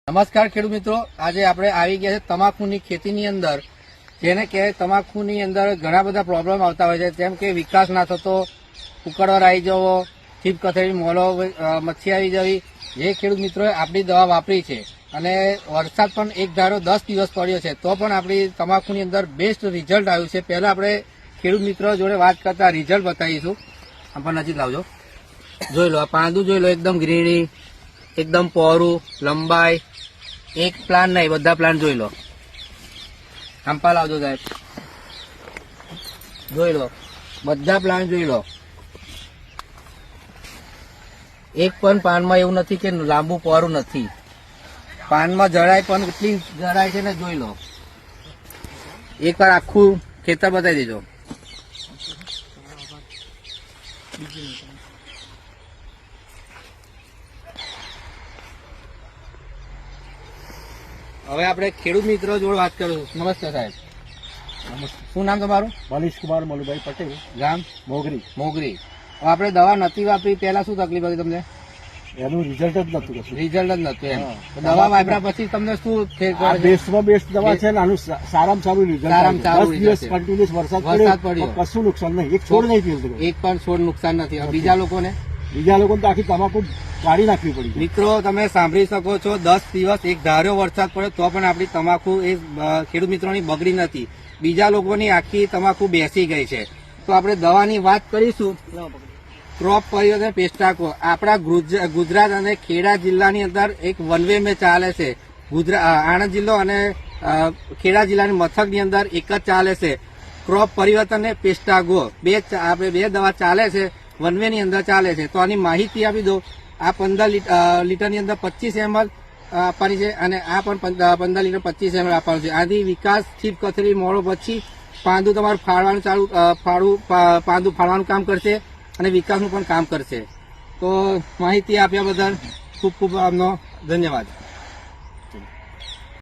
નમસ્કાર ખેડૂત મિત્રો, આજે આપણે આવી ગયા છે તમાકુની ખેતીની અંદર, જેને કહેવાય તમાકુની અંદર ઘણા બધા પ્રોબ્લેમ આવતા હોય છે, જેમ કે વિકાસ ના થતો, ઉકળવર આવી જવો, છીપ કથળી, મોલો, મચ્છી આવી જવી. જે ખેડૂત મિત્રોએ આપણી દવા વાપરી છે અને વરસાદ પણ એક ધારો 10 દિવસ પડ્યો છે, તો પણ આપણી તમાકુની અંદર બેસ્ટ રિઝલ્ટ આવ્યું છે. પહેલા આપણે ખેડૂત મિત્રો જોડે વાત કરતા રિઝલ્ટ બતાવીશું. આપણે નજીક લાવજો, જોઈ લો. આ પાંદું જોઈ લો, એકદમ ગ્રીની, એકદમ પહોળું, લંબાઈ. એક પ્લાન નહીં, બધા પ્લાન જોઈ લો. આંપા લાવજો સાહેબ, જોઈ લો. બધા પ્લાન જોઈ લો. એક પણ પાનમાં એવું નથી કે લાંબુ પહોળું નથી. પાનમાં જડાય પણ એટલી જડાય છે ને, જોઈ લો. એકવાર આખું ખેતર બતાવી દેજો. હવે આપણે ખેડૂત મિત્રો જોડે વાત કરીશું. નમસ્તે સાહેબ. શું નામ તમારું? મનીષ કુમાર મલુભાઈ પટેલ, ગામ? મોગરી. મોગરી. હવે આપણે દવા નથી વાપરી, પહેલા શું તકલીફ હતી તમને? એનું રિઝલ્ટ જ નતું કશું. રિઝલ્ટ જ નતું એમ. દવા વાપર્યા પછી તમને શું બેસ્ટમાં બેસ્ટ દવા છે ને, આનું સારામાં સારું રિઝલ્ટ. સારામાં સારું 10 દિવસ કન્ટિન્યુઅસ વરસાદ પડ્યો, કશું નુકસાન નહીં. એક છોડ નહીં પીવું. એક પણ છોડ નુકસાન નથી. બીજા લોકોને તો આખી તમાકુ કાઢી નાખવી પડી. મિત્રો, તમે સાંભળી શકો છો, 10 દિવસ એક ધાર્યો વરસાદ પડ્યો તો પણ આપણી તમાકુ એ ખેડૂત મિત્રોની બગડી નથી. બીજા લોકોની આખી તમાકુ બેસી ગઈ છે. તો આપણે દવાની વાત કરીશું. ક્રોપ પરિવર્તન પેસ્ટાકો આપણા ગુજરાત અને ખેડા જિલ્લાની અંદર એક વન વે મેં ચાલે છે. આણંદ જિલ્લો અને ખેડા જિલ્લાની મથકની અંદર એક જ ચાલે છે. ક્રોપ પરિવર્તન અને પેસ્ટાગો બે દવા ચાલે છે, વન વે ની અંદર ચાલે છે. તો આની માહિતી આપી દો. આ 15 લીટરની અંદર 25 ml આપવાની છે અને આ પણ 15 લીટર 25 ml આપવાનું છે. આથી વિકાસ, છીપ કથળી, મોળો પછી પાંદું તમારું પાંદું ફાળવાનું કામ કરશે અને વિકાસનું પણ કામ કરશે. તો માહિતી આપ્યા બદલ ખૂબ ખૂબ આપનો ધન્યવાદ.